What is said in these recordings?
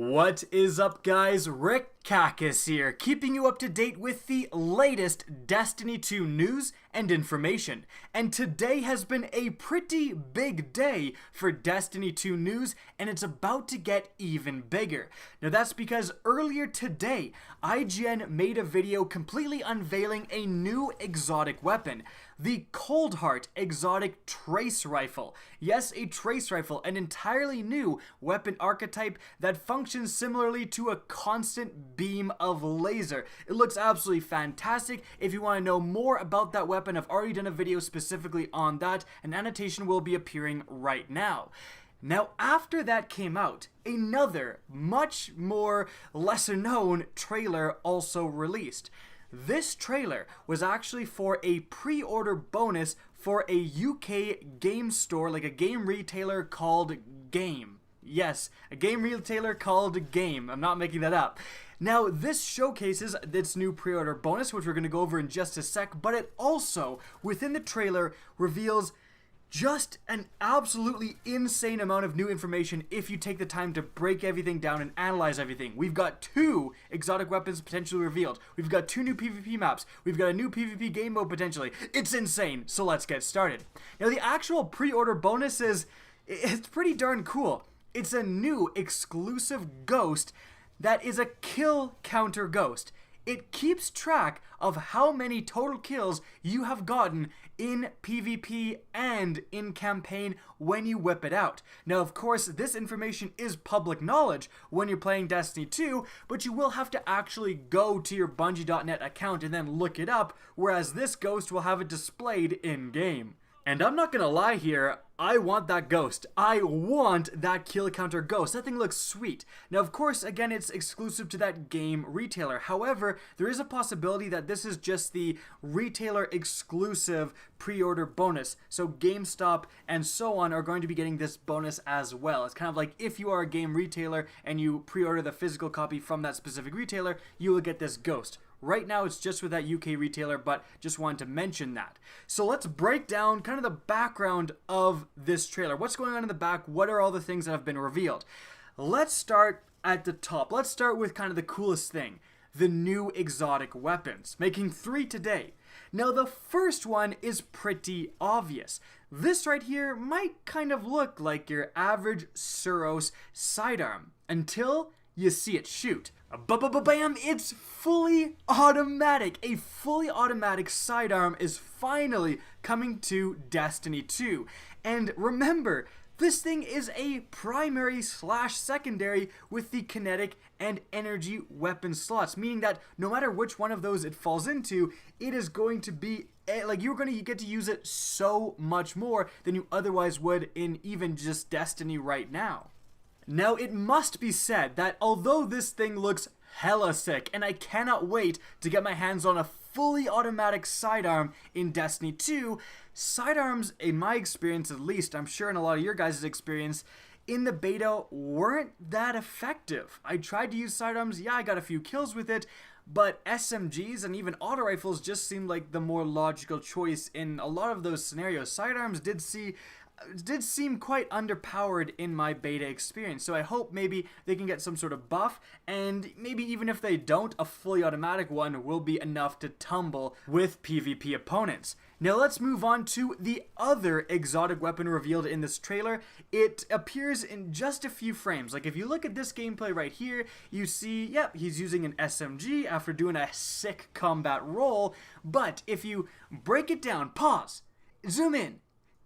What is up, guys? Rick Cacus here, keeping you up to date with the latest Destiny 2 news and information. And today has been a pretty big day for Destiny 2 news, and it's about to get even bigger. Now that's because earlier today, IGN made a video completely unveiling a new exotic weapon, the Coldheart exotic trace rifle. Yes, a trace rifle, an entirely new weapon archetype that functions similarly to a constant beam of laser. It looks absolutely fantastic. If you want to know more about that weapon, I've already done a video specifically on that. An annotation will be appearing right now. Now, after that came out, another, much more lesser known trailer also released. This trailer was actually for a pre-order bonus for a UK game store, like a game retailer called Game. Yes, a game retailer called Game. I'm not making that up. Now, this showcases its new pre-order bonus, which we're going to go over in just a sec, but it also, within the trailer, reveals just an absolutely insane amount of new information if you take the time to break everything down and analyze everything. We've got 2 exotic weapons potentially revealed. We've got 2 new PvP maps. We've got a new PvP game mode potentially. It's insane, so let's get started. Now, the actual pre-order bonus it's pretty darn cool. It's a new exclusive ghost that is a kill counter ghost. It keeps track of how many total kills you have gotten in PvP and in campaign when you whip it out. Now, of course, this information is public knowledge when you're playing Destiny 2, but you will have to actually go to your Bungie.net account and then look it up, whereas this ghost will have it displayed in-game. And I'm not gonna lie here, I want that ghost. I want that kill counter ghost. That thing looks sweet. Now, of course, again, it's exclusive to that game retailer. However, there is a possibility that this is just the retailer exclusive pre-order bonus. So GameStop and so on are going to be getting this bonus as well. It's kind of like if you are a game retailer and you pre-order the physical copy from that specific retailer, you will get this ghost. Right now, it's just with that UK retailer, but just wanted to mention that. So let's break down kind of the background of this trailer. What's going on in the back? What are all the things that have been revealed? Let's start at the top. Let's start with kind of the coolest thing, the new exotic weapons, making 3 today. Now, the first one is pretty obvious. This right here might kind of look like your average Suros sidearm until you see it shoot. Bam! It's fully automatic. A fully automatic sidearm is finally coming to Destiny 2. And remember, this thing is a primary/secondary with the kinetic and energy weapon slots, meaning that no matter which one of those it falls into, it is going to be like you're going to get to use it so much more than you otherwise would in even just Destiny right now. Now, it must be said that although this thing looks hella sick, and I cannot wait to get my hands on a fully automatic sidearm in Destiny 2, sidearms, in my experience at least, I'm sure in a lot of your guys' experience, in the beta weren't that effective. I tried to use sidearms, yeah, I got a few kills with it, but SMGs and even auto rifles just seemed like the more logical choice in a lot of those scenarios. Sidearms did seem quite underpowered in my beta experience, so I hope maybe they can get some sort of buff, and maybe even if they don't, a fully automatic one will be enough to tumble with PvP opponents. Now let's move on to the other exotic weapon revealed in this trailer. It appears in just a few frames. Like if you look at this gameplay right here, you see, yep, he's using an SMG after doing a sick combat roll, but if you break it down, pause, zoom in,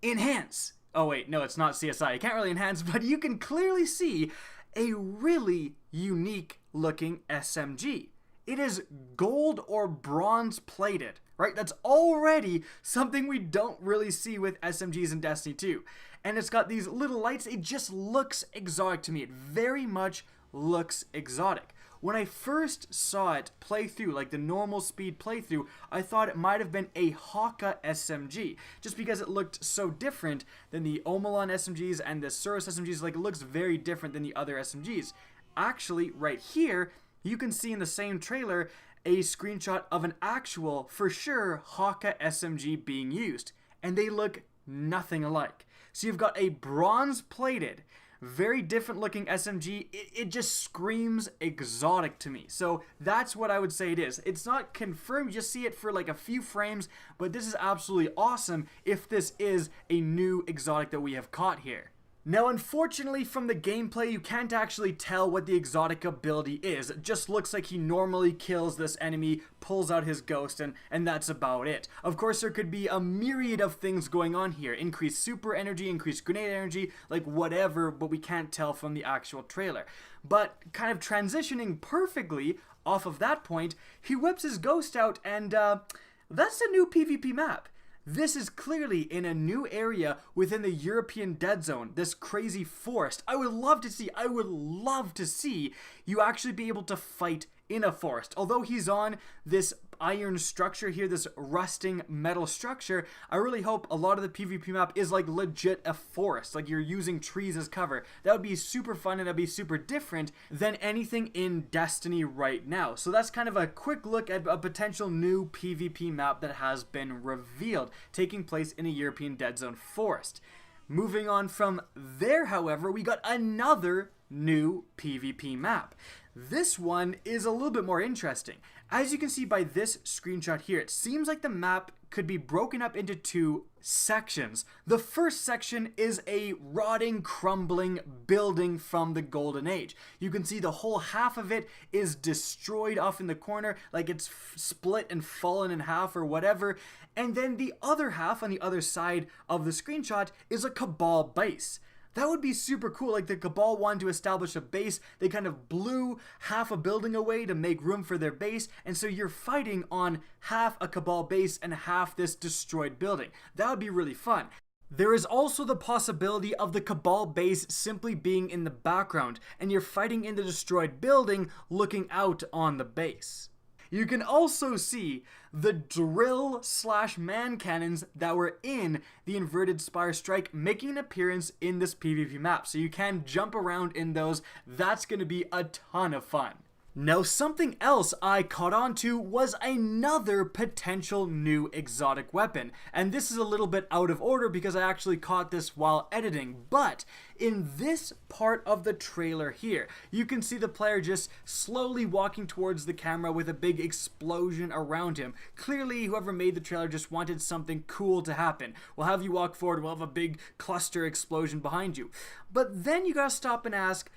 enhance. Oh wait, no, it's not CSI. You can't really enhance, but you can clearly see a really unique looking SMG. It is gold or bronze plated, right? That's already something we don't really see with SMGs in Destiny 2. And it's got these little lights. It just looks exotic to me. It very much looks exotic. When I first saw it play through, like the normal speed playthrough, I thought it might have been a Haka SMG, just because it looked so different than the Omalon SMGs and the Suros SMGs. Like, it looks very different than the other SMGs. Actually, right here, you can see in the same trailer a screenshot of an actual, for sure, Haka SMG being used, and they look nothing alike. So you've got a bronze-plated, very different looking SMG. It just screams exotic to me. So that's what I would say it is. It's not confirmed, you just see it for like a few frames, but this is absolutely awesome if this is a new exotic that we have caught here. Now, unfortunately, from the gameplay, you can't actually tell what the exotic ability is. It just looks like he normally kills this enemy, pulls out his ghost, and that's about it. Of course, there could be a myriad of things going on here. Increased super energy, increased grenade energy, like whatever, but we can't tell from the actual trailer. But kind of transitioning perfectly off of that point, he whips his ghost out, and that's a new PvP map. This is clearly in a new area within the European Dead Zone, this crazy forest. I would love to see you actually be able to fight in a forest. Although he's on this iron structure here, this rusting metal structure, I really hope a lot of the PvP map is like legit a forest, like you're using trees as cover. That would be super fun and that'd be super different than anything in Destiny right now. So that's kind of a quick look at a potential new PvP map that has been revealed, taking place in a European Dead Zone forest. Moving on from there, however, we got another new PvP map. This one is a little bit more interesting. As you can see by this screenshot here, it seems like the map could be broken up into two sections. The first section is a rotting, crumbling building from the Golden Age. You can see the whole half of it is destroyed off in the corner, like it's split and fallen in half or whatever. And then the other half on the other side of the screenshot is a Cabal base. That would be super cool. Like the Cabal wanted to establish a base. They kind of blew half a building away to make room for their base. And so you're fighting on half a Cabal base and half this destroyed building. That would be really fun. There is also the possibility of the Cabal base simply being in the background and you're fighting in the destroyed building looking out on the base. You can also see the drill / man cannons that were in the Inverted Spire Strike making an appearance in this PvP map. So you can jump around in those. That's going to be a ton of fun. Now, something else I caught on to was another potential new exotic weapon. And this is a little bit out of order because I actually caught this while editing. But in this part of the trailer here, you can see the player just slowly walking towards the camera with a big explosion around him. Clearly, whoever made the trailer just wanted something cool to happen. We'll have you walk forward, we'll have a big cluster explosion behind you. But then you gotta stop and ask,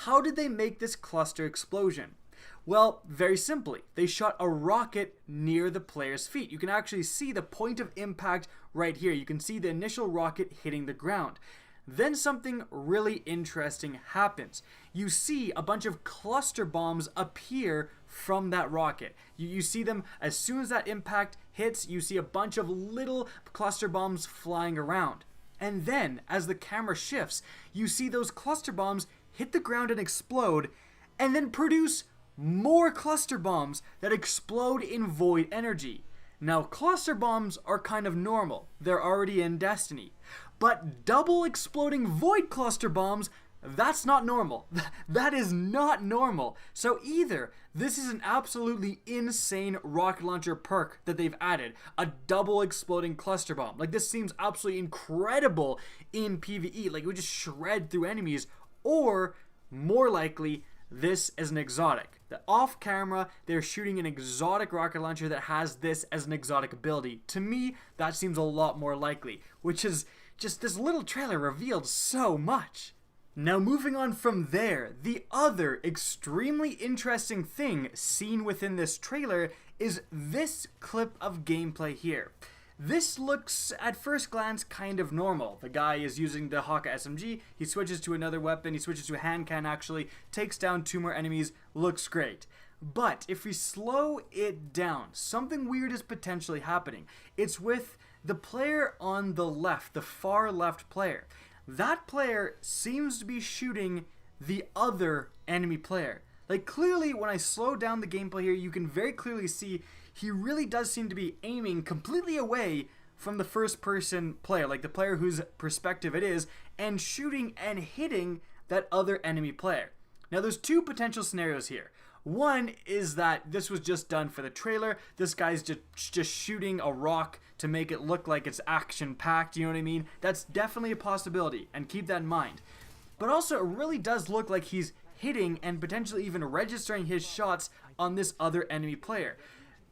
how did they make this cluster explosion? Well, very simply, they shot a rocket near the player's feet. You can actually see the point of impact right here. You can see the initial rocket hitting the ground. Then something really interesting happens. You see a bunch of cluster bombs appear from that rocket. You see them as soon as that impact hits, you see a bunch of little cluster bombs flying around. And then, as the camera shifts, you see those cluster bombs hit the ground and explode, and then produce more cluster bombs that explode in void energy. Now, cluster bombs are kind of normal. They're already in Destiny. But double exploding void cluster bombs, that's not normal. That is not normal. So either this is an absolutely insane rocket launcher perk that they've added, a double exploding cluster bomb. Like, this seems absolutely incredible in PvE. Like, it would just shred through enemies. Or, more likely, this is an exotic. That off camera, they're shooting an exotic rocket launcher that has this as an exotic ability. To me, that seems a lot more likely, which is just this little trailer revealed so much. Now, moving on from there, the other extremely interesting thing seen within this trailer is this clip of gameplay here. This looks, at first glance, kind of normal. The guy is using the Haka SMG, he switches to another weapon, he switches to a hand cannon actually, takes down 2 more enemies, looks great. But if we slow it down, something weird is potentially happening. It's with the player on the left, the far left player. That player seems to be shooting the other enemy player. Like, clearly, when I slow down the gameplay here, you can very clearly see he really does seem to be aiming completely away from the first person player, like the player whose perspective it is, and shooting and hitting that other enemy player. Now, there's 2 potential scenarios here. One is that this was just done for the trailer. This guy's just shooting a rock to make it look like it's action-packed, you know what I mean? That's definitely a possibility, and keep that in mind. but also it really does look like he's hitting and potentially even registering his shots on this other enemy player.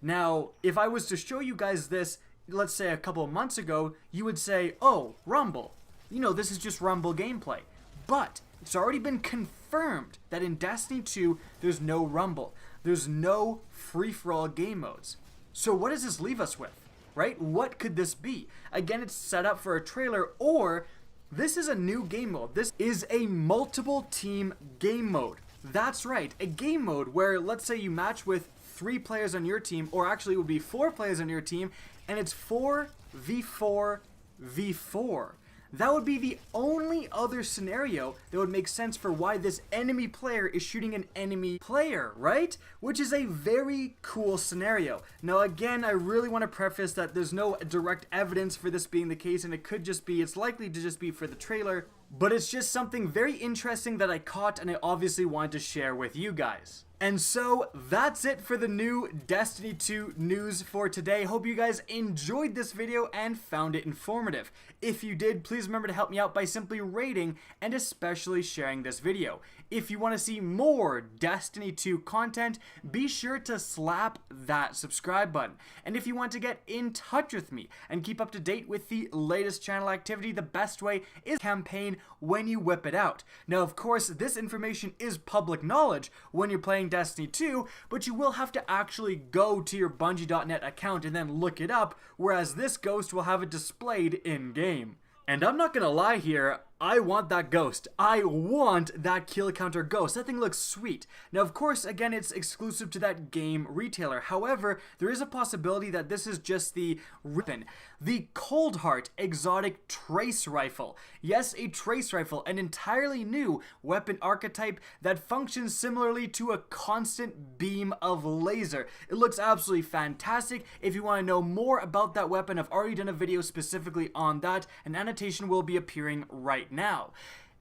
Now, if I was to show you guys this, let's say a couple of months ago, you would say, oh, Rumble. You know, this is just Rumble gameplay. But it's already been confirmed that in Destiny 2, there's no Rumble. There's no free-for-all game modes. So what does this leave us with, right? What could this be? Again, it's set up for a trailer, or this is a new game mode. This is a multiple team game mode. That's right, a game mode where, let's say you match with 3 players on your team, or actually it would be 4 players on your team, and it's 4v4v4. That would be the only other scenario that would make sense for why this enemy player is shooting an enemy player, right? Which is a very cool scenario. Now again, I really want to preface that there's no direct evidence for this being the case, and it could just be, it's likely to just be for the trailer, but it's just something very interesting that I caught and I obviously wanted to share with you guys. And so that's it for the new Destiny 2 news for today. Hope you guys enjoyed this video and found it informative. If you did, please remember to help me out by simply rating and especially sharing this video. If you want to see more Destiny 2 content, be sure to slap that subscribe button. And if you want to get in touch with me and keep up to date with the latest channel activity, the best way is campaign when you whip it out. Now, of course, this information is public knowledge when you're playing Destiny 2, but you will have to actually go to your Bungie.net account and then look it up, whereas this ghost will have it displayed in-game. And I'm not gonna lie here, I want that ghost. I want that kill counter ghost. That thing looks sweet. Now, of course, again, it's exclusive to that game retailer. However, there is a possibility that this is just the weapon. The Coldheart exotic trace rifle. Yes, a trace rifle, an entirely new weapon archetype that functions similarly to a constant beam of laser. It looks absolutely fantastic. If you want to know more about that weapon, I've already done a video specifically on that. An annotation will be appearing right now.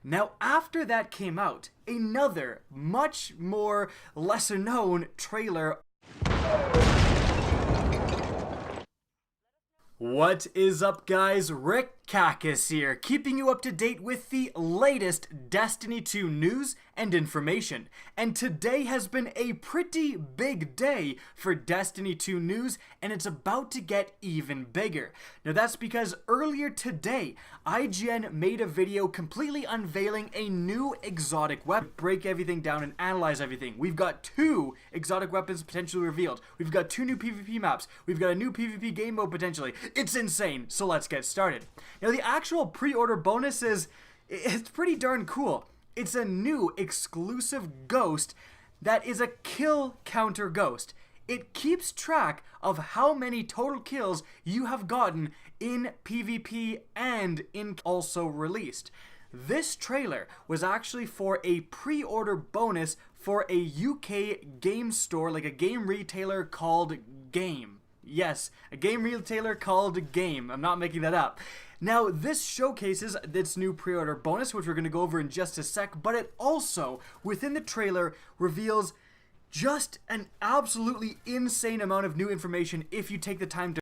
Now, after that came out, another much more lesser known trailer. What is up, guys? Rick Cacus here, keeping you up to date with the latest Destiny 2 news and information. And today has been a pretty big day for Destiny 2 news, and it's about to get even bigger. Now that's because earlier today, IGN made a video completely unveiling a new exotic weapon. Break everything down and analyze everything. We've got 2 exotic weapons potentially revealed. We've got 2 new PvP maps. We've got a new PvP game mode potentially. It's insane, so let's get started. Now the actual pre-order bonus it's pretty darn cool. It's a new exclusive ghost that is a kill counter ghost. It keeps track of how many total kills you have gotten in PvP and in also released. This trailer was actually for a pre-order bonus for a UK game store, like a game retailer called Game. Yes, a game retailer called Game. I'm not making that up. Now, this showcases its new pre-order bonus, which we're going to go over in just a sec, but it also, within the trailer, reveals just an absolutely insane amount of new information if you take the time to